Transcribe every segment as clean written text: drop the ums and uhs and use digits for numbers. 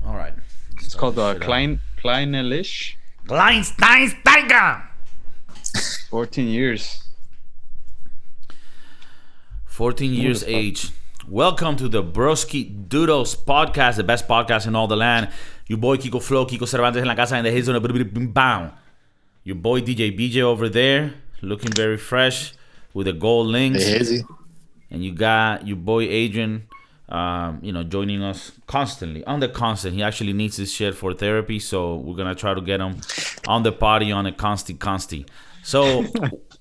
All right. It's called Kleinelish. Kleinsteinsteiger. 14 years. 14 years age. Welcome to the Broskiedoodles Podcast, the best podcast in all the land. Your boy Kiko Flow, Kiko Cervantes en la casa, and the hits on the your boy DJ BJ over there, looking very fresh with the gold links. Hey, and you got your boy Adrian, joining us constantly. On the constant. He actually needs this shit for therapy, so we're going to try to get him on the party on a consty. So,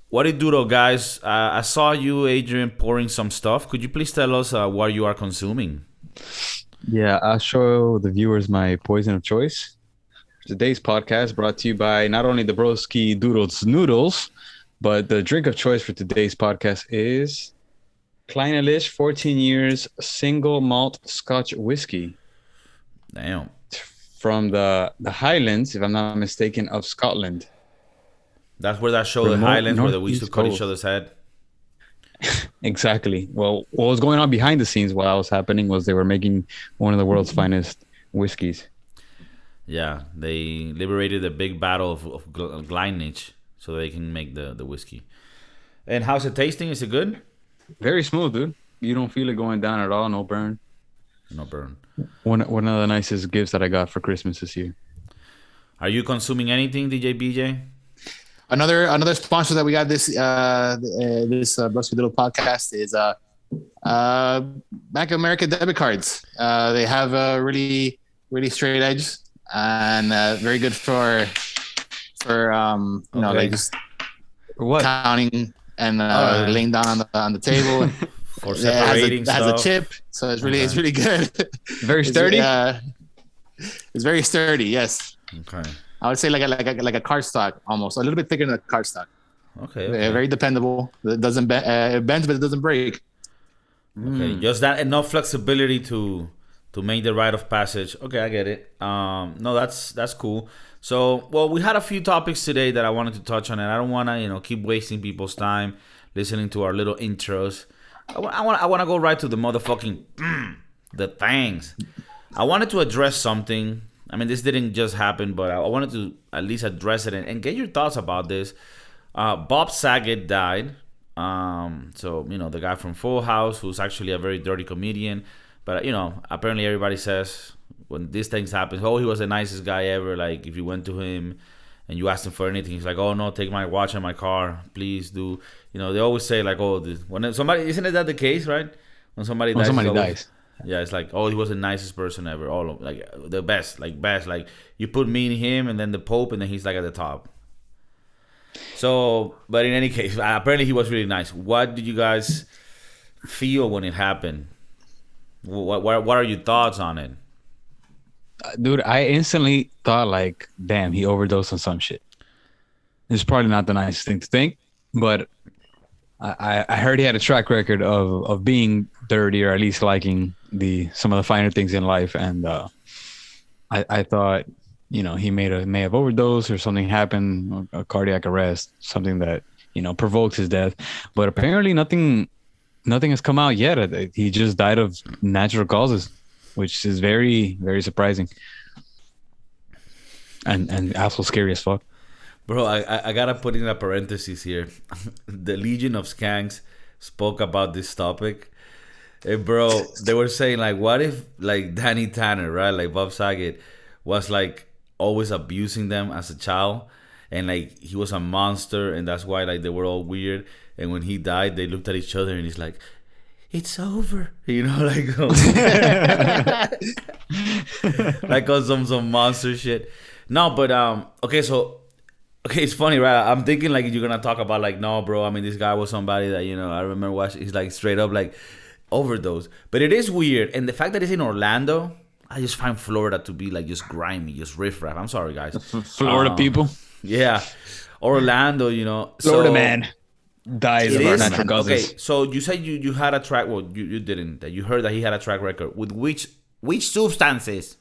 what it do though, guys? I saw you, Adrian, pouring some stuff. Could you please tell us what you are consuming? Yeah, I'll show the viewers my poison of choice. Today's podcast brought to you by not only the Broskiedoodles noodles, but the drink of choice for today's podcast is Kleinelish 14 years single malt Scotch whiskey. Damn. From the Highlands, if I'm not mistaken, of Scotland. That's where that show, the Highlands, where we used to cut each other's head. Exactly. Well, what was going on behind the scenes while that was happening was they were making one of the world's finest whiskeys. Yeah, they liberated the big battle of Glynich so they can make the whiskey. And how's it tasting? Is it good? Very smooth, dude. You don't feel it going down at all. No burn. No burn. One of the nicest gifts that I got for Christmas this year. Are you consuming anything, DJ BJ? Another sponsor that we got this Broskiedoodles podcast is Bank of America debit cards. They have a really straight edge and very good for like just what? Counting and laying down on the table. Or separating stuff. It has a chip, so it's really good. Very sturdy. It's very sturdy. Yes. Okay. I would say like a cardstock, almost a little bit thicker than a cardstock. Okay. Very dependable. It doesn't it bends, but it doesn't break. Okay, just that enough flexibility to make the rite of passage. Okay, I get it. No, that's cool. So, well, we had a few topics today that I wanted to touch on, and I don't want to keep wasting people's time listening to our little intros. I want to go right to the motherfucking the things. I wanted to address something. I mean, this didn't just happen, but I wanted to at least address it and get your thoughts about this. Bob Saget died. So, the guy from Full House, who's actually a very dirty comedian. But, apparently everybody says when these things happen, he was the nicest guy ever. Like, if you went to him and you asked him for anything, he's like, oh, no, take my watch and my car. Please do. They always say, like, oh, when somebody, isn't it that the case, right? When somebody dies. Yeah, it's like, oh, he was the nicest person ever. All of like the best. Like you put me and him, and then the Pope, and then he's like at the top. So, but in any case, apparently he was really nice. What did you guys feel when it happened? What are your thoughts on it? Dude, I instantly thought like, damn, he overdosed on some shit. It's probably not the nicest thing to think, but I heard he had a track record of being dirty, or at least liking some of the finer things in life, and I thought he may have overdosed or something happened, a cardiac arrest, something that provoked his death. But apparently nothing has come out yet. He just died of natural causes, which is very, very surprising and also scary as fuck. Bro, I gotta put in a parenthesis here. The Legion of Skanks spoke about this topic. Hey, bro, they were saying, like, what if, like, Danny Tanner, right? Like, Bob Saget was, like, always abusing them as a child. And, like, he was a monster. And that's why, like, they were all weird. And when he died, they looked at each other and he's like, it's over. Like, like on some monster shit. No, but, okay, it's funny, right? I'm thinking, like, you're going to talk about, like, no, bro. I mean, this guy was somebody that, I remember watching. He's, like, straight up, like, overdose. But it is weird. And the fact that it's in Orlando, I just find Florida to be, like, just grimy, just riffraff. I'm sorry, guys. Florida people? Yeah. Orlando, Florida man dies of natural causes. Okay, so you said you had a track. Well, you didn't. That you heard that he had a track record. With which substances?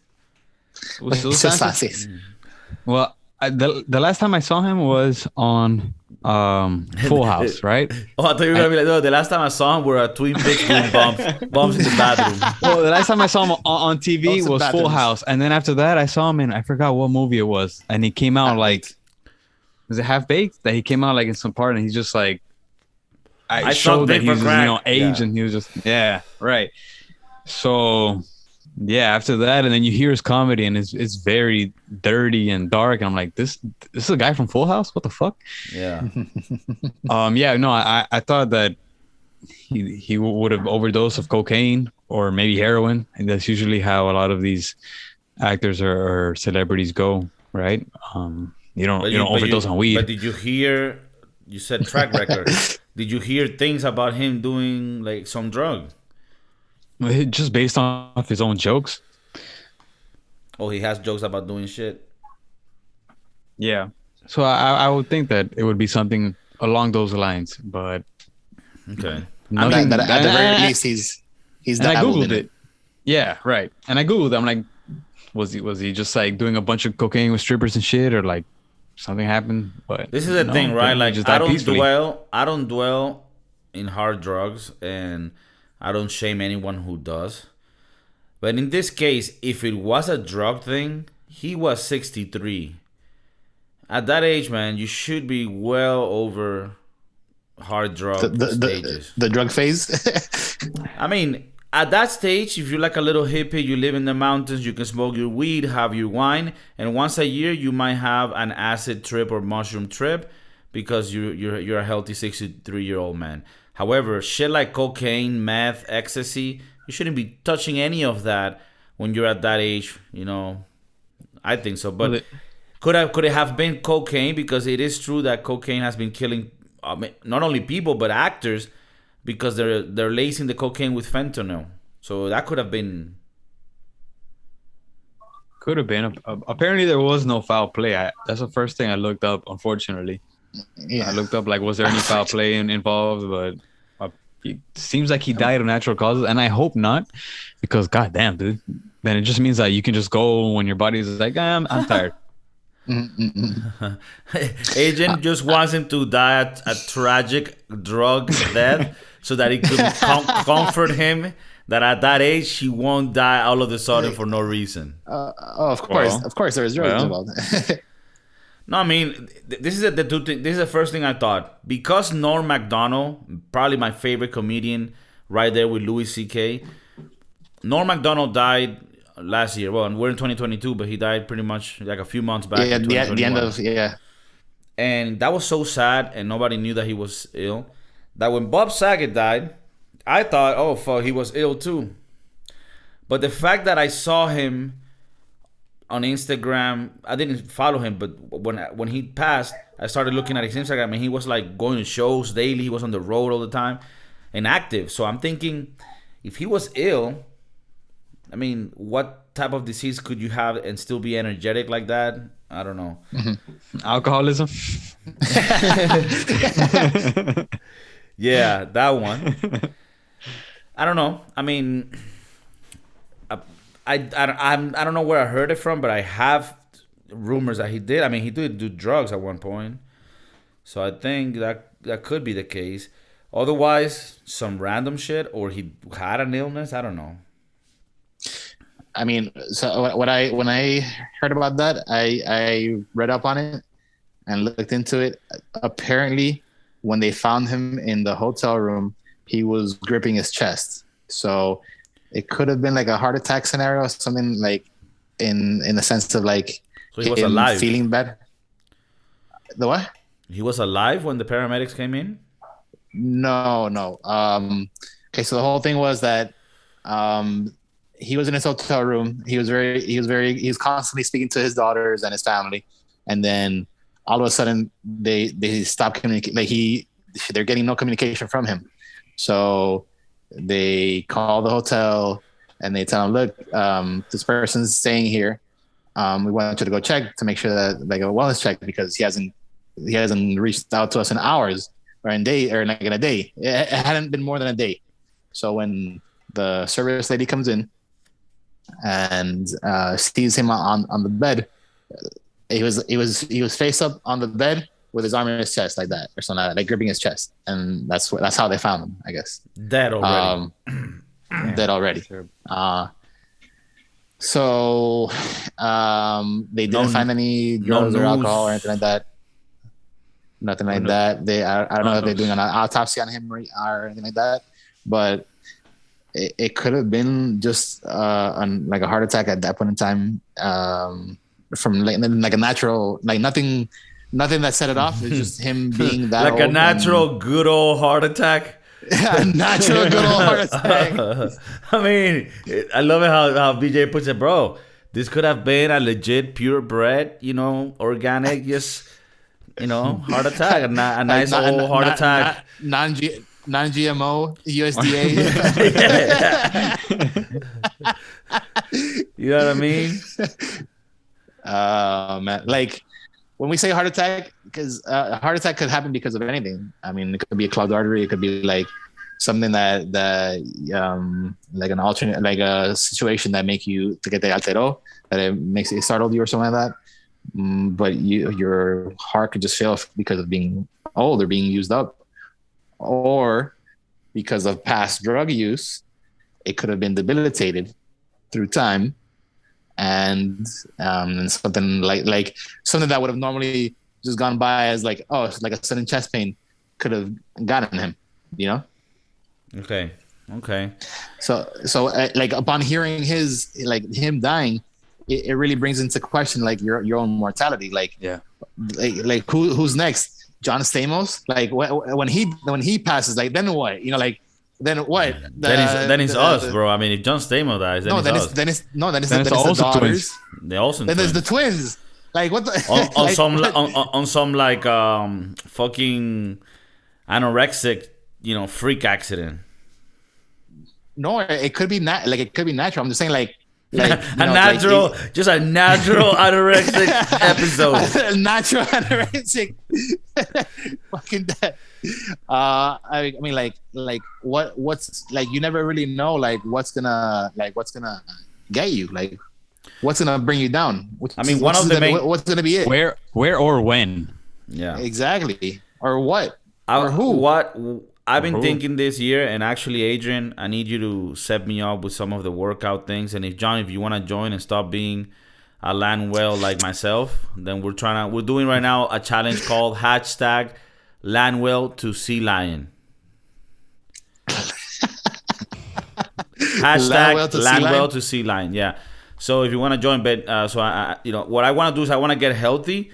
Substances. Well, the last time I saw him was on Full House, right? Oh, I thought you were gonna be like, no, the last time I saw him, we were at Twin Peaks doing bumps in the bathroom. Well, the last time I saw him on TV was Full bathrooms. House, and then after that, I saw him in I forgot what movie it was, and he came out Half-Baked. was it Half Baked? That he came out like in some part, and he's just like, I sucked showed that dick for he's crack. aged, Yeah. and he was just right. So yeah, after that, and then you hear his comedy, and it's very dirty and dark, and I'm like, this is a guy from Full House? What the fuck? Yeah. Yeah, no, I thought that he would have overdosed of cocaine or maybe heroin, and that's usually how a lot of these actors or celebrities go, right? You don't overdose on weed. But did you hear? You said track record. Did you hear things about him doing like some drug? Just based off his own jokes. Oh, he has jokes about doing shit. Yeah. So I would think that it would be something along those lines, but Okay. nothing. That at the very least, he's and I dabbled googled in it. Yeah, right. And I googled. I'm like, was he just like doing a bunch of cocaine with strippers and shit, or like something happened? But This is the thing, right? Like just I died don't peacefully. dwell in hard drugs, and I don't shame anyone who does. But in this case, if it was a drug thing, he was 63. At that age, man, you should be well over hard drug stages. the drug phase. I mean, at that stage, if you're like a little hippie, you live in the mountains, you can smoke your weed, have your wine, and once a year you might have an acid trip or mushroom trip because you're a healthy 63-year-old man. However, shit like cocaine, meth, ecstasy, you shouldn't be touching any of that when you're at that age. You know, I think so. But could it have been cocaine? Because it is true that cocaine has been killing not only people but actors, because they're lacing the cocaine with fentanyl. So that could have been. Could have been. Apparently, there was no foul play. That's the first thing I looked up. Unfortunately, Yeah. I looked up like, was there any foul play involved? But it seems like he died of natural causes, and I hope not, because goddamn, dude, then it just means that you can just go when your body's like, I'm tired. Agent just wants him to die a tragic drug death so that he could comfort him that at that age he won't die all of a sudden for no reason. Of course, there is drugs involved. No, I mean, this is the two things. This is the first thing I thought. Because Norm Macdonald, probably my favorite comedian, right there with Louis C.K. Norm Macdonald died last year. Well, we're in 2022, but he died pretty much like a few months back. Yeah, in the 2021. end of And that was so sad, and nobody knew that he was ill. That when Bob Saget died, I thought, oh, fuck, he was ill too. But the fact that I saw him on Instagram, I didn't follow him, but when he passed, I started looking at his Instagram, and he was like going to shows daily. He was on the road all the time and active. So I'm thinking, if he was ill, I mean, what type of disease could you have and still be energetic like that? I don't know. Alcoholism. Yeah, that one. I don't know. I mean, I don't know where I heard it from, but I have rumors that he did. I mean, he did do drugs at one point, so I think that could be the case. Otherwise, some random shit, or he had an illness. I don't know. I mean, so when I heard about that, I read up on it and looked into it. Apparently, when they found him in the hotel room, he was gripping his chest. So it could have been like a heart attack scenario, something like in the sense of like So he was alive. feeling bad. The what? He was alive when the paramedics came in? No. Okay, so the whole thing was that he was in his hotel room. He was constantly speaking to his daughters and his family, and then all of a sudden they stopped communicating. Like they're getting no communication from him. So they call the hotel and they tell him, look, this person's staying here. We want you to go check to make sure that like a wellness check, because he hasn't reached out to us in hours or in a day. It hadn't been more than a day. So when the service lady comes in and sees him on the bed, he was face up on the bed with his arm in his chest like that, or something like that, like gripping his chest, and that's how they found him, I guess. Dead already. Dead already. So they didn't find any drugs or alcohol or anything like that. Nothing like that. I don't know if they're doing an autopsy on him or anything like that, but it could have been just like a heart attack at that point in time, from like a natural, like nothing that set it off. It's just him being that like old a natural good old heart attack. A natural good old heart attack. I mean, I love it how BJ puts it, bro. This could have been a legit purebred, organic, just heart attack, a nice old heart attack, non-GMO USDA. You know what I mean? Man, like when we say heart attack, because a heart attack could happen because of anything. I mean, it could be a clogged artery. It could be like something that like an alternate, like a situation that make you to get the altero, that it makes it startled you or something like that. But your heart could just fail because of being old or being used up, or because of past drug use. It could have been debilitated through time, and something like something that would have normally just gone by as like, oh, it's like a sudden chest pain could have gotten him, Okay. So like upon hearing him dying, it really brings into question like your own mortality. Like, like who's next? John Stamos? Like when he passes, like then what? Then what? Then it's us, bro. I mean, if John Stamos dies, then it's us. Then it's the daughters. twins. The Olsen Then twins. there's the twins. Like what the on some like fucking anorexic, freak accident. No, it could be it could be natural. I'm just saying like just a natural anorexic episode. Natural anorexic. Fucking dead. I mean like what's like, you never really know like what's gonna get you, like what's gonna bring you down. What's gonna be it? Where or when? Yeah, exactly. Or what? Or who? What I've been thinking this year, and actually, Adrian, I need you to set me up with some of the workout things. And if you want to join and stop being a land whale like myself, then we're doing right now a challenge called #land whale to sea lion. Land whale to sea lion. Yeah. So if you want to join, but what I want to do is I want to get healthy,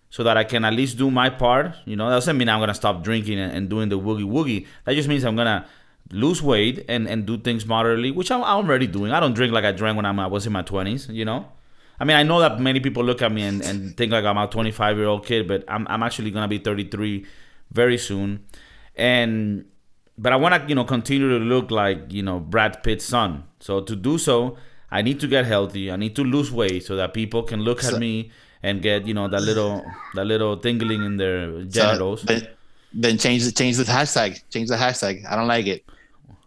so that I can at least do my part. That doesn't mean I'm going to stop drinking and doing the woogie. That just means I'm going to lose weight and do things moderately, which I'm already doing. I don't drink like I drank when I was in my 20s, I mean, I know that many people look at me and think like I'm a 25-year-old kid, but I'm actually going to be 33 very soon. But I want to, continue to look like, Brad Pitt's son. So to do so, I need to get healthy. I need to lose weight so that people can look at me and get that little tingling in their genitals. So then change the hashtag. Change the hashtag. I don't like it.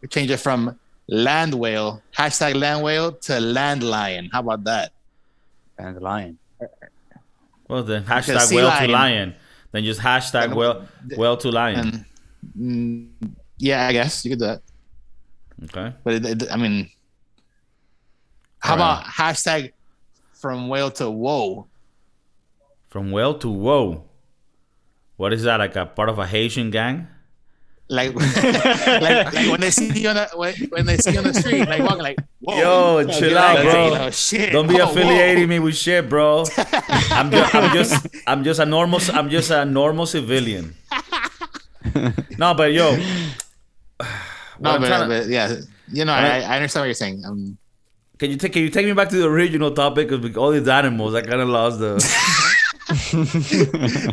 Change it from land whale #land whale to land lion. How about that? Land lion. Well, then hashtag whale to lion. Then just hashtag whale to lion. Yeah, I guess you could do that. Okay. But I mean, how about hashtag from whale to whoa? From whale to whoa. What is that? Like a part of a Haitian gang? Like when they see you on the street, like walking, like whoa. Yo, chill out, bro. Shit. Don't be affiliating me with shit, bro. I'm just a normal civilian. No, but yo. But yeah, I understand what you're saying. Can you take me back to the original topic? Because with all these animals, I kind of lost the.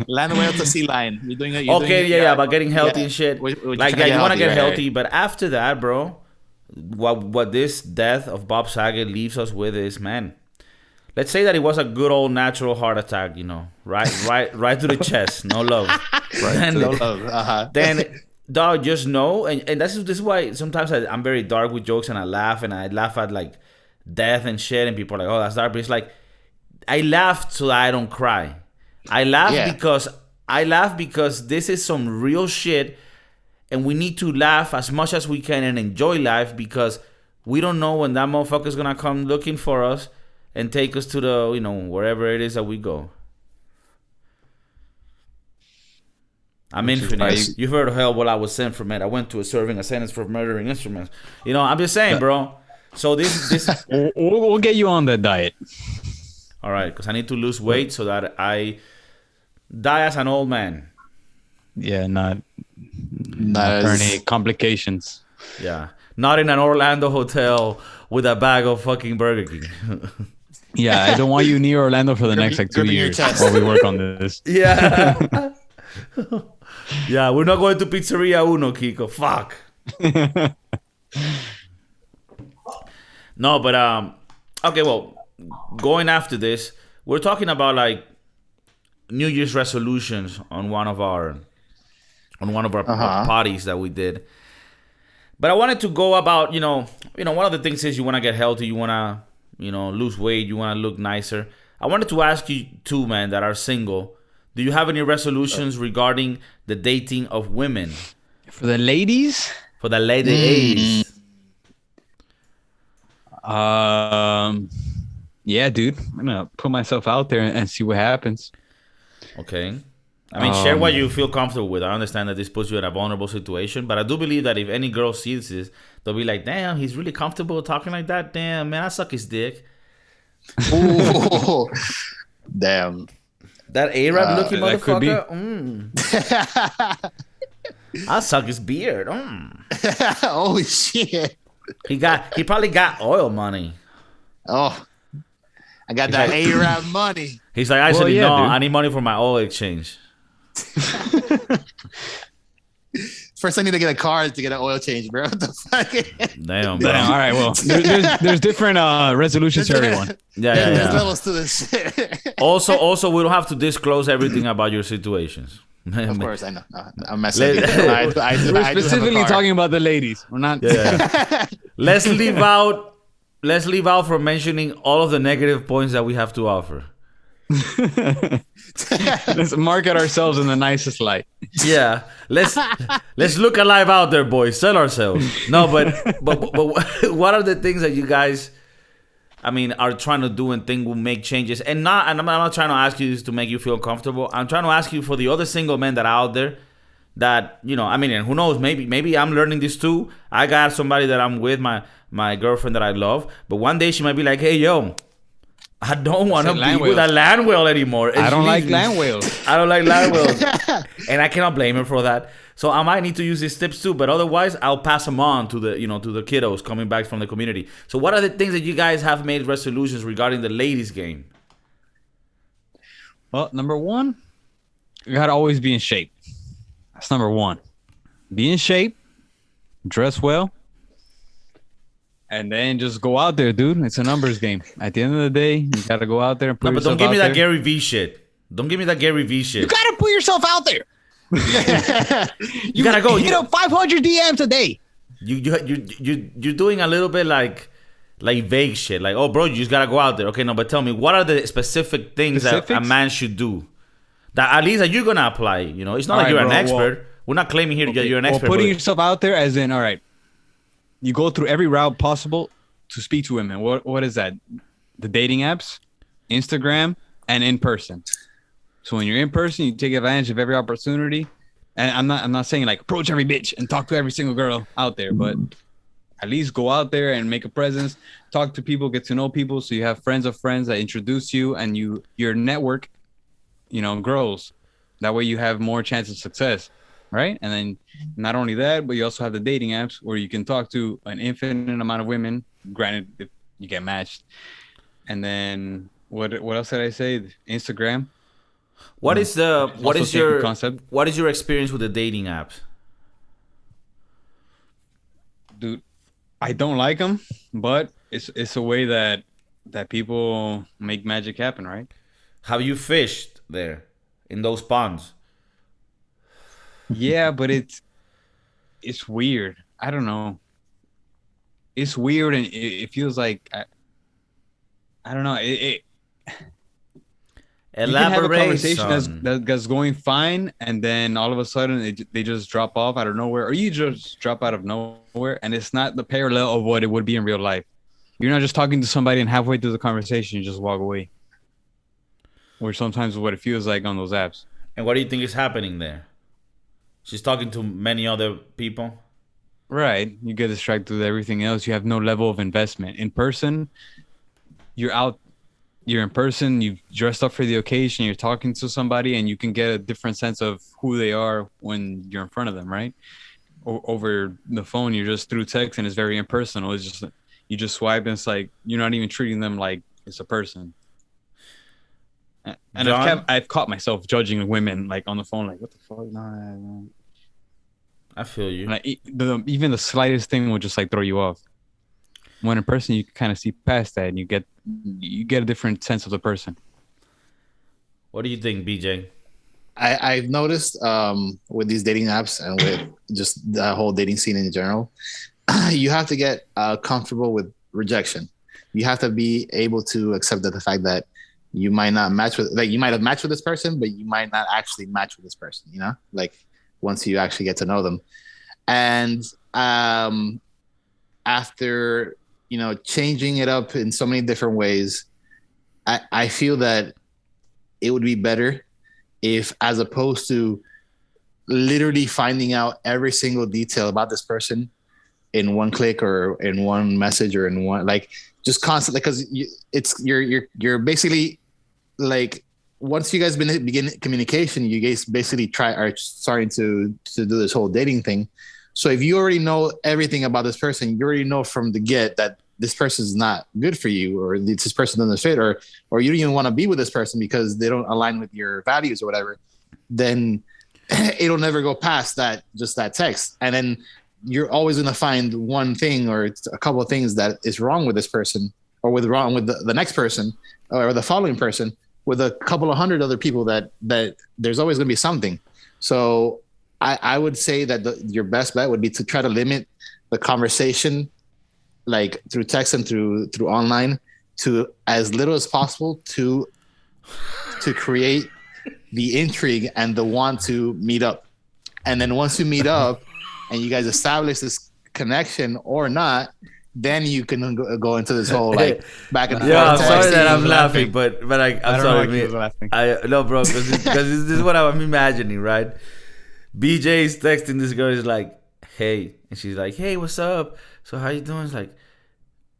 Land whale to sea lion. You're doing it. About getting healthy and shit. You want to get healthy, but after that, bro, what this death of Bob Saget leaves us with is, man, let's say that it was a good old natural heart attack, right to the chest, no love. No love. Then, dog, just know, and this is why sometimes I'm very dark with jokes, and I laugh at like death and shit, and people are like, oh, that's dark, but it's like I laugh so that I don't cry. I laugh because I laugh because this is some real shit, and we need to laugh as much as we can and enjoy life because we don't know when that motherfucker's gonna come looking for us and take us to the, wherever it is that we go. I'm infinite. You heard of hell what I was sent from it. I went to serving a sentence for murdering instruments. I'm just saying, bro. So this we'll get you on that diet. All right, because I need to lose weight so that I die as an old man. Yeah, not any complications. Yeah, not in an Orlando hotel with a bag of fucking Burger King. Yeah, I don't want you near Orlando for the next 2 years while we work on this. Yeah. Yeah, we're not going to Pizzeria Uno, Kiko. Fuck. No, but okay, well, going after this, we're talking about like New Year's resolutions on one of our parties that we did. But I wanted to go about, one of the things is you want to get healthy, you want to, lose weight, you want to look nicer. I wanted to ask you two, man, that are single. Do you have any resolutions regarding the dating of women? For the ladies? For the ladies. Yeah, dude. I'm gonna put myself out there and see what happens. Okay. I mean, share what you feel comfortable with. I understand that this puts you in a vulnerable situation, but I do believe that if any girl sees this, they'll be like, damn, he's really comfortable talking like that. Damn, man, I suck his dick. Ooh. Damn. That Arab looking motherfucker. I suck his beard. Holy shit. He probably got oil money. Oh, I got that Arab money. He's like, actually, dude. I need money for my oil exchange. First, I need to get a card to get an oil change, bro. What the fuck? Damn. All right, well, there's different resolutions for everyone. Yeah. There's levels to this shit. Also, we don't have to disclose everything about your situations. Of course, I know. I'm messing. We're specifically talking about the ladies. We're not. Yeah. Let's leave out from mentioning all of the negative points that we have to offer. Let's market ourselves in the nicest light. Yeah, let's look alive out there, boys. Sell ourselves. No, but what are the things that you guys, are trying to do and think will make changes? And I'm not trying to ask you this to make you feel comfortable. I'm trying to ask you for the other single men that are out there that, and who knows, maybe I'm learning this too. I got somebody that I'm with, my girlfriend that I love, but one day she might be like, hey, yo, I don't want to be with a land whale anymore. I don't like land whales. I don't like land whales. And I cannot blame her for that. So I might need to use these tips too, but otherwise I'll pass them on to the kiddos coming back from the community. So what are the things that you guys have made resolutions regarding the ladies game? Well, number one, you got to always be in shape. That's number one. Be in shape, dress well, and then just go out there, dude. It's a numbers game. At the end of the day, you got to go out there and put yourself out there. Don't give me that Gary V shit. Don't give me that Gary V shit. You got to put yourself out there. You gotta go. You know, 500 DMs a day. You're doing a little bit like vague shit. Like, oh, bro, you just gotta go out there. Okay, no, but tell me, what are the specific things that a man should do that at least that you're gonna apply? It's not like you're an expert. We're not claiming here you're an expert. Putting yourself out there, as in, all right, you go through every route possible to speak to women. What is that? The dating apps, Instagram, and in person. So when you're in person, you take advantage of every opportunity. And I'm not saying like approach every bitch and talk to every single girl out there, but at least go out there and make a presence, talk to people, get to know people, so you have friends of friends that introduce you, and your network, grows. That way you have more chance of success, right? And then not only that, but you also have the dating apps where you can talk to an infinite amount of women. Granted, if you get matched. And then what else did I say? Instagram. What is your concept? What is your experience with the dating apps? Dude, I don't like them, but it's a way that people make magic happen, right? Have you fished there in those ponds? Yeah, but it's weird. I don't know. It's weird, and it feels like I don't know. You can have a conversation Elaboration. that's going fine, and then all of a sudden they just drop off out of nowhere, or you just drop out of nowhere, and it's not the parallel of what it would be in real life. You're not just talking to somebody and halfway through the conversation you just walk away. Or sometimes what it feels like on those apps. And what do you think is happening there? She's talking to many other people. Right. You get distracted with everything else. You have no level of investment. In person, you're out, you're in person, you've dressed up for the occasion, you're talking to somebody, and you can get a different sense of who they are when you're in front of them, right? Over the phone, you're just through text and it's very impersonal. It's just, you just swipe and it's like, you're not even treating them like it's a person. And I've caught myself judging women like on the phone, like, what the fuck? No. I feel you. Like, even the slightest thing will just like throw you off. When in person, you kind of see past that, and you get a different sense of the person. What do you think, BJ? I've noticed with these dating apps and with just the whole dating scene in general, you have to get comfortable with rejection. You have to be able to accept that the fact that you might not match with, like, you might have matched with this person, but you might not actually match with this person, you know, like once you actually get to know them. And after, you know, changing it up in so many different ways, I feel that it would be better if, as opposed to literally finding out every single detail about this person in one click or in one message or in one, like, just constantly, because you're basically like, once you guys begin communication, you guys basically are starting to do this whole dating thing. So if you already know everything about this person, you already know from the get that this person is not good for you, or this person doesn't fit, or you don't even want to be with this person because they don't align with your values or whatever, then it'll never go past that, just that text. And then you're always going to find one thing or a couple of things that is wrong with this person, or wrong with the next person or the following person, with a couple of hundred other people that there's always going to be something. So I would say that your best bet would be to try to limit the conversation, like through text and through online, to as little as possible, to create the intrigue and the want to meet up. And then once you meet up and you guys establish this connection or not, then you can go into this whole like back and forth. Yeah, I'm sorry that I'm laughing, but I'm sorry. Laughing. No, bro, because this is what I'm imagining, right? BJ is texting this girl. He's like, "Hey," and she's like, "Hey, what's up? So how you doing?" It's like,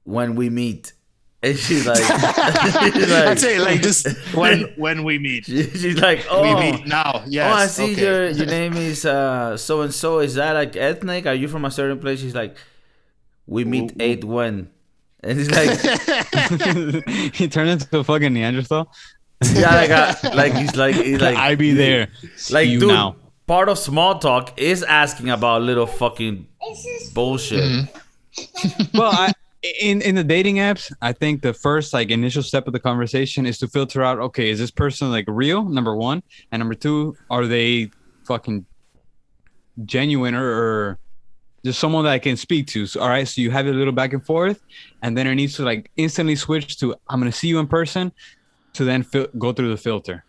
"When we meet," and she's like, I'd say like just when we meet. She's like, "Oh, we meet now." Yes. Oh, I see okay. your name is so and so. Is that like ethnic? Are you from a certain place? She's like, "We meet 8-1," and he's like, he turned into a fucking Neanderthal. Yeah, he's like I be there. Like, you dude, now. Part of small talk is asking about little fucking bullshit. Mm-hmm. Well, in the dating apps, I think the first like initial step of the conversation is to filter out, okay, is this person like real? Number one, and number two, are they fucking genuine or just someone that I can speak to? So, all right, so you have a little back and forth, and then it needs to like instantly switch to I'm gonna see you in person, to then go through the filter.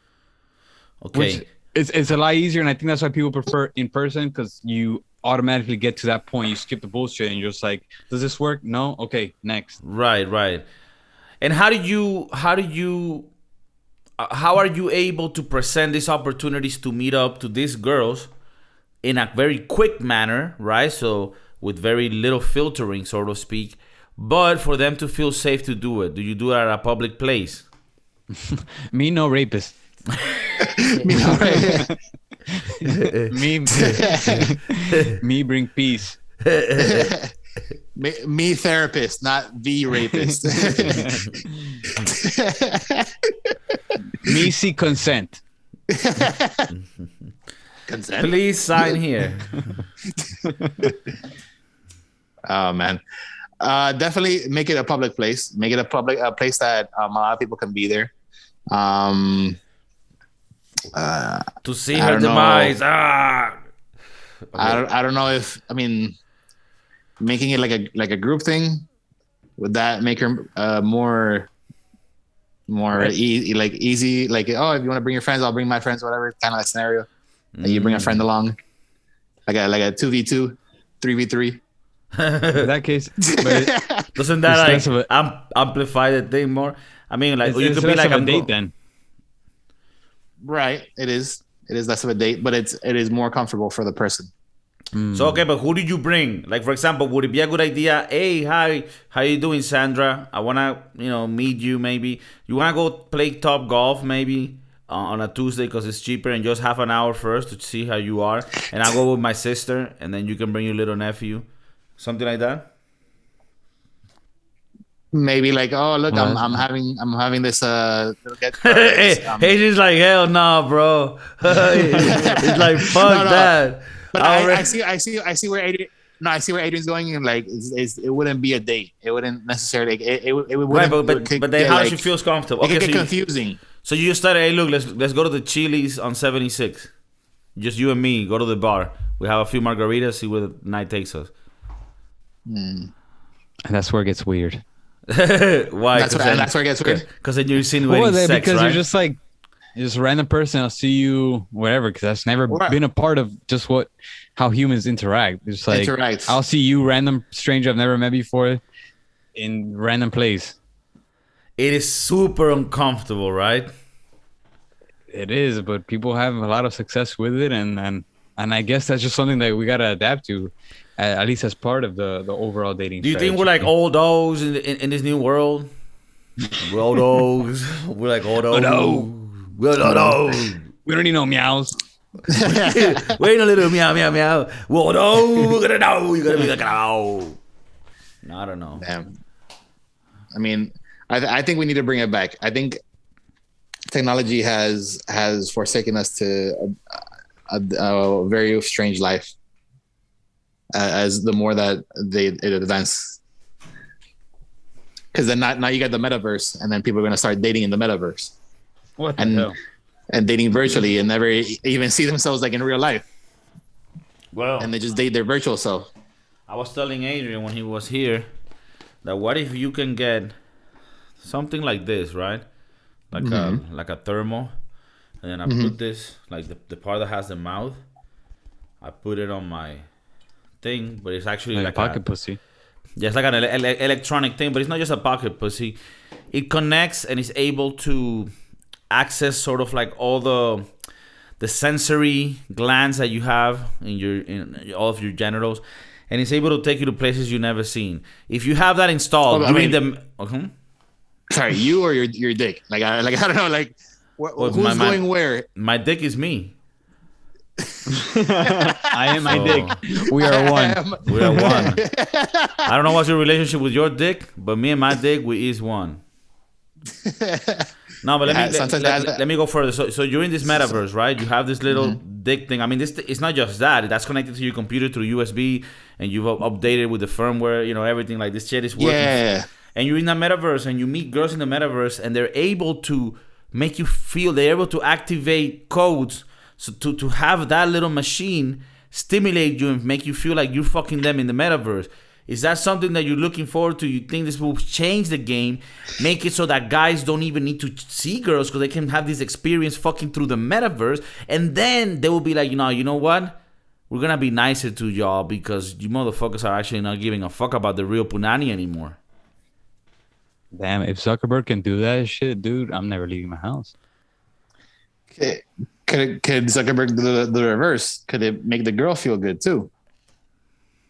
Okay. Which it's a lot easier, and I think that's why people prefer in person, because you automatically get to that point. You skip the bullshit, and you're just like, does this work? No? Okay, next. Right. And how are you able to present these opportunities to meet up to these girls in a very quick manner, right? So with very little filtering, so to speak, but for them to feel safe to do it? Do you do it at a public place? Me no rapist. Me no rapist. me bring peace. me therapist, not the rapist. Me see consent. Consent. Please sign here. Oh man, definitely make it a public place. Make it a place that a lot of people can be there. To see her demise. Okay. I don't know if, I mean, making it like a group thing, would that make her more more easy. Like, oh, if you want to bring your friends, I'll bring my friends. Whatever kind of scenario. And you bring a friend along, like a 2v2, 3v3. In that case, but doesn't that like amplify the thing more? I mean, like you could be like a date then. Right. It is less of a date, but it is more comfortable for the person. So okay, but who did you bring? Like, for example, would it be a good idea? Hey, hi, how you doing, Sandra? I wanna, meet you. Maybe you wanna go play top golf, maybe on a Tuesday because it's cheaper, and just half an hour first to see how you are. And I'll go with my sister, and then you can bring your little nephew, something like that. Maybe like, oh look, I'm having this little get. He's like, hell no, bro. It's like fuck that. But I see where Adrian. No, I see where Adrian's going. And like, it wouldn't be a date. It wouldn't necessarily. It wouldn't. Right, but then how she feels comfortable. It could get confusing. So you started. Hey, look, let's go to the Chili's on 76. Just you and me. Go to the bar. We have a few margaritas. See where the night takes us. And that's where it gets weird. Why? That's where it gets weird. Because then you're insinuating sex, because right? you're just like. Just a random person, I'll see you, whatever, because that's never been a part of just how humans interact. It's like, I'll see you, random stranger I've never met before, in random place. It is super uncomfortable, right? It is, but people have a lot of success with it, and I guess that's just something that we gotta adapt to, at least as part of the overall dating. Do you think we're like old dogs in this new world? We're old dogs. We're like old dogs. No. We don't need no meows. We ain't a little meow, meow, meow. Well, no, we're gonna know. You're gonna be like, oh. I don't know. Damn. I mean, I think we need to bring it back. I think technology has forsaken us to a very strange life. As the more that it advances, because then now you got the metaverse, and then people are gonna start dating in the metaverse. What the hell? And dating virtually and never even see themselves like in real life. Well, and they just date their virtual self. I was telling Adrian when he was here that what if you can get something like this, right? Like a thermal, and then I put this, like the part that has the mouth, I put it on my thing, but it's actually like a pocket pussy. Yeah, it's like an electronic thing, but it's not just a pocket pussy. It connects and is able to access sort of like all the sensory glands that you have in all of your genitals, and it's able to take you to places you've never seen. If you have that installed, Sorry, you or your dick? Like I don't know, like who's going where? My dick is me. I am my dick. We are one. We are one. I don't know what's your relationship with your dick, but me and my dick, we is one. No, but let me go further. So you're in this metaverse, right? You have this little dick thing. I mean, it's not just that. That's connected to your computer through USB, and you've updated with the firmware, everything. Like this shit is working. Yeah. And you're in that metaverse, and you meet girls in the metaverse, and they're able to make you feel, they're able to activate codes so to have that little machine stimulate you and make you feel like you're fucking them in the metaverse. Is that something that you're looking forward to? You think this will change the game, make it so that guys don't even need to see girls because they can have this experience fucking through the metaverse, and then they will be like, you know what? We're gonna be nicer to y'all because you motherfuckers are actually not giving a fuck about the real punani anymore. Damn, if Zuckerberg can do that shit, dude, I'm never leaving my house. Could Zuckerberg do the reverse? Could it make the girl feel good too?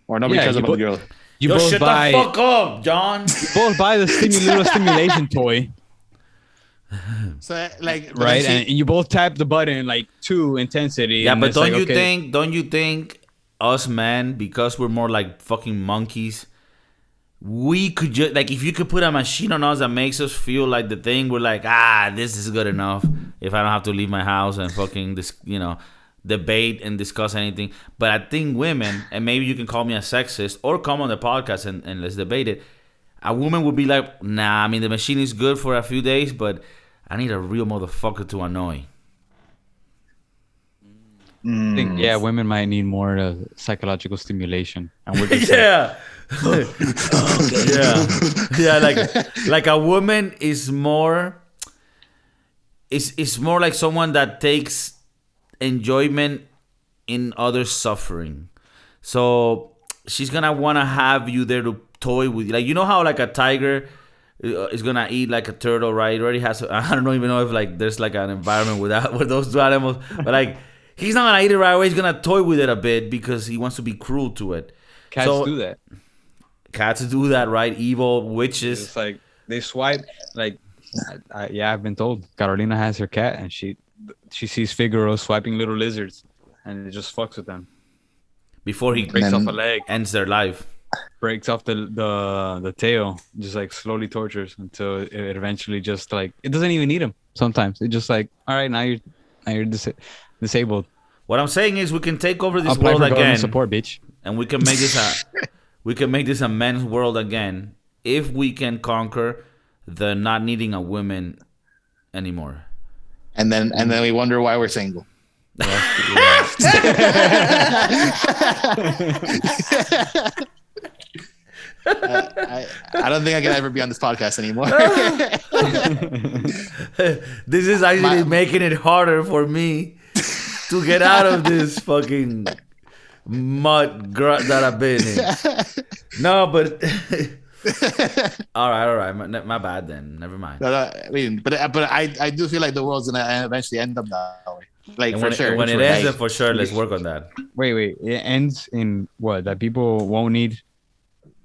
Or nobody cares about the girl? You both shut buy, the fuck up, John. You both buy the little stimulation toy. So like right, and you both tap the button like 2 intensity. Yeah, but don't you think us men, because we're more like fucking monkeys, we could just like if you could put a machine on us that makes us feel like the thing, we're like, this is good enough. If I don't have to leave my house and fucking debate and discuss anything. But I think women, and maybe you can call me a sexist or come on the podcast and let's debate it. A woman would be like, nah, I mean, the machine is good for a few days, but I need a real motherfucker to annoy. I think, women might need more psychological stimulation. And we're just yeah, like a woman is more it's more like someone that takes enjoyment in others' suffering. So she's gonna wanna have you there to toy with you. Like, you know how like a tiger is gonna eat like a turtle, right? It already has. I don't even know if like there's like an environment with those two animals, but like he's not gonna eat it right away. He's gonna toy with it a bit because he wants to be cruel to it. Cats do that. Cats do that, right? Evil witches. It's like they swipe. Like, I've been told Carolina has her cat, and she sees Figaro swiping little lizards, and it just fucks with them Before he breaks off a leg, ends their life. Breaks off the tail, just like slowly tortures until it eventually just like it doesn't even need him. Sometimes it's just like, all right, now you're disabled. What I'm saying is we can take over this Apply world for government again, support, bitch, and we can make this a men's world again if we can conquer the not needing a woman anymore. And then we wonder why we're single. I don't think I can ever be on this podcast anymore. This is actually making it harder for me to get out of this fucking mud that I've been in. No, but all right. My bad then. Never mind. I mean, but I do feel like the world's gonna eventually end up that way. Like, and for sure. When it ends, then for sure, let's work on that. Wait. It ends in what? That people won't need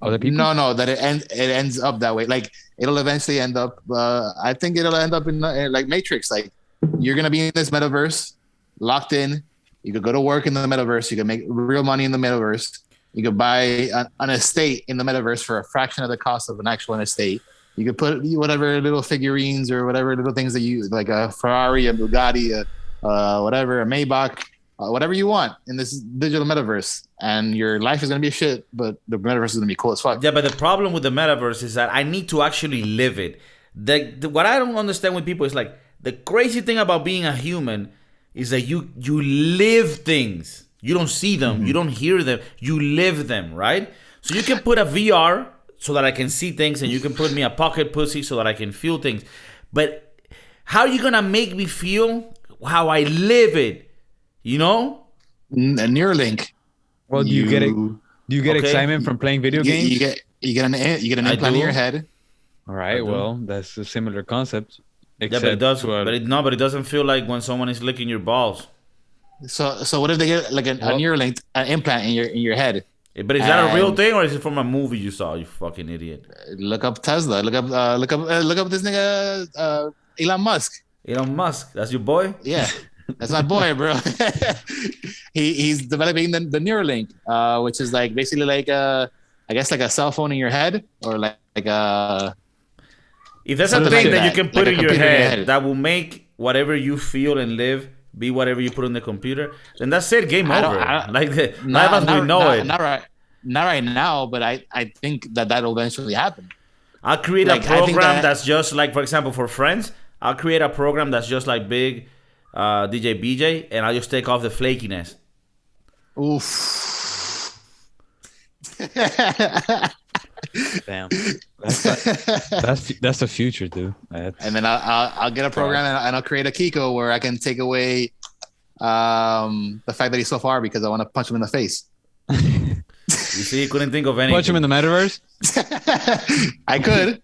other people? No. That it ends up that way. Like, it'll eventually end up. I think it'll end up in like Matrix. Like, you're gonna be in this metaverse, locked in. You could go to work in the metaverse. You could make real money in the metaverse. You could buy an estate in the metaverse for a fraction of the cost of an actual estate. You could put whatever little figurines or whatever little things that you like, a Ferrari, a Bugatti, whatever, a Maybach, whatever you want in this digital metaverse. And your life is going to be shit, but the metaverse is going to be cool as fuck. Yeah, but the problem with the metaverse is that I need to actually live it. What I don't understand with people is like, the crazy thing about being a human is that you live things. You don't see them. Mm-hmm. You don't hear them. You live them, right? So you can put a VR so that I can see things, and you can put me a pocket pussy so that I can feel things. But how are you going to make me feel how I live it? You know? A Neuralink. Well, do you get excitement from playing video games? You get an implant in your head. All right. Well, that's a similar concept. Yeah, but it does. But it doesn't feel like when someone is licking your balls. So what if they get like a Neuralink implant in your head? But is that a real thing, or is it from a movie you saw? You fucking idiot. Look up Tesla. Look up this nigga Elon Musk. Elon Musk, that's your boy? Yeah, that's my boy, bro. He's developing the Neuralink, which is like basically like I guess like a cell phone in your head, or like a. If there's a thing that you can put in your head that will make whatever you feel and live be whatever you put on the computer, then that's it. Game over. Not right now, but I think that'll eventually happen. I'll create a program that's just like, for example, for Friends, I'll create a program that's just like Big DJ BJ, and I'll just take off the flakiness. Oof. Damn. That's the future, dude. And then I'll get a program and I'll create a KIKO where I can take away the fact that he's so far because I want to punch him in the face. You see, he couldn't think of anything. Punch him in the metaverse? I could.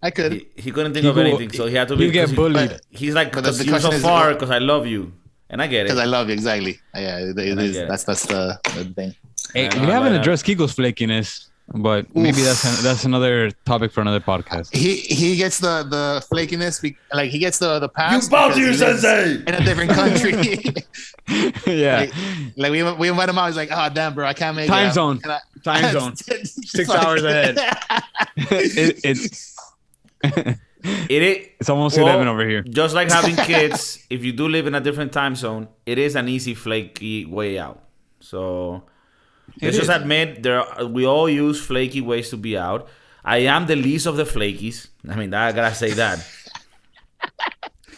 He couldn't think of anything, so he had to be. You get bullied. He's like, because you're so far, because I love you. And I get it. Because I love you, exactly. Yeah, that's the thing. Hey, we haven't addressed Kiko's flakiness. But maybe that's another topic for another podcast. He gets the flakiness, like he gets the pass. You bow to your sensei in a different country. Yeah, like we invite him out. He's like, oh damn, bro, I can't make time zone. 6 hours ahead. It's almost 11 over here. Just like having kids, if you do live in a different time zone, it is an easy flaky way out. So. Let's just admit, we all use flaky ways to be out. I am the least of the flakies. I mean, I gotta say that.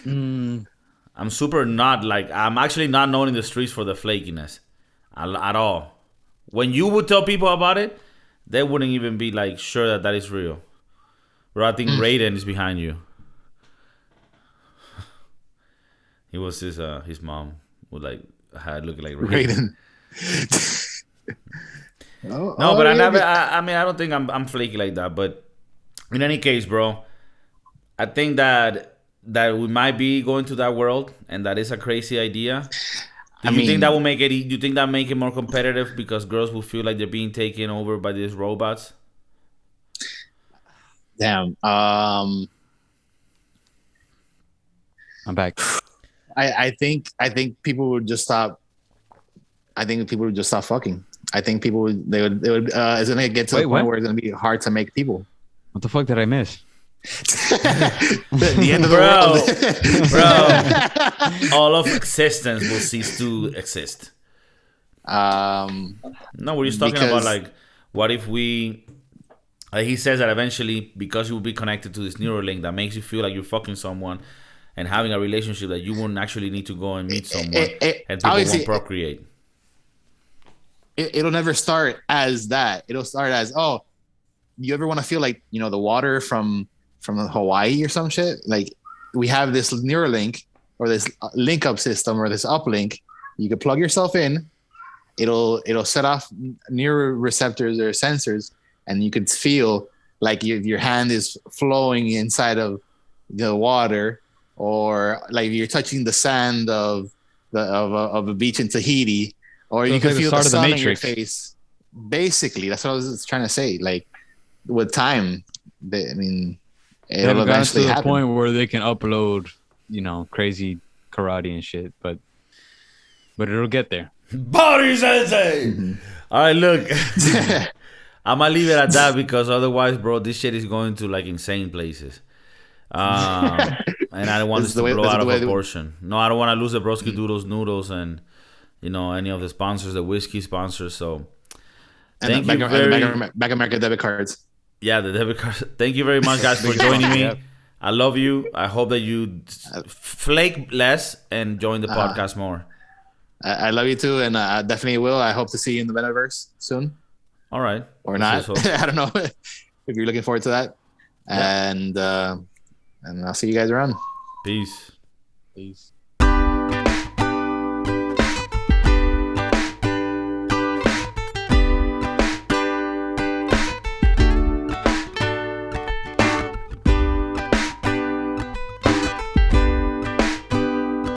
I'm super not like, I'm actually not known in the streets for the flakiness at all. When you would tell people about it, they wouldn't even be like sure that is real. Bro, I think Raiden is behind you. He was his mom would like had looking like Raiden. No, but I never. I mean, I don't think I'm flaky like that. But in any case, bro, I think that we might be going to that world, and that is a crazy idea. Do you think that will make it? Do you think that make it more competitive because girls will feel like they're being taken over by these robots? Damn. I'm back. I think people would just stop. I think people would just stop fucking. I think people would. They would. It's gonna get to the point where it's gonna be hard to make people. What the fuck did I miss? The end of the world, bro. All of existence will cease to exist. No, we're just talking about like, what if we? He says that eventually, because you will be connected to this Neuralink that makes you feel like you're fucking someone and having a relationship that you wouldn't actually need to go and meet someone, and people won't procreate. It'll never start as that. It'll start as, oh, you ever want to feel like, the water from Hawaii or some shit? Like, we have this Neuralink or this link up system or this uplink. You can plug yourself in. It'll set off neuroreceptors or sensors, and you could feel like your hand is flowing inside of the water, or like you're touching the sand of a beach in Tahiti, or so you can feel the sun in your face. Basically, that's what I was trying to say. Like, with time, it'll eventually happen. To the point where they can upload, crazy karate and shit, but it'll get there. Body sensei. Mm-hmm. All right, look. I'm gonna leave it at that because otherwise, bro, this shit is going to like insane places. And I don't want this to blow out of proportion. No, I don't want to lose the Broskiedoodles noodles and any of the sponsors, the whiskey sponsors. So thank you very Back America debit cards. Yeah, the debit cards. Thank you very much, guys, for joining me. Yep. I love you. I hope that you flake less and join the podcast more. I love you too, and I definitely will. I hope to see you in the Metaverse soon. All right. Or not. I don't know if you're looking forward to that. Yeah. And I'll see you guys around. Peace. Peace.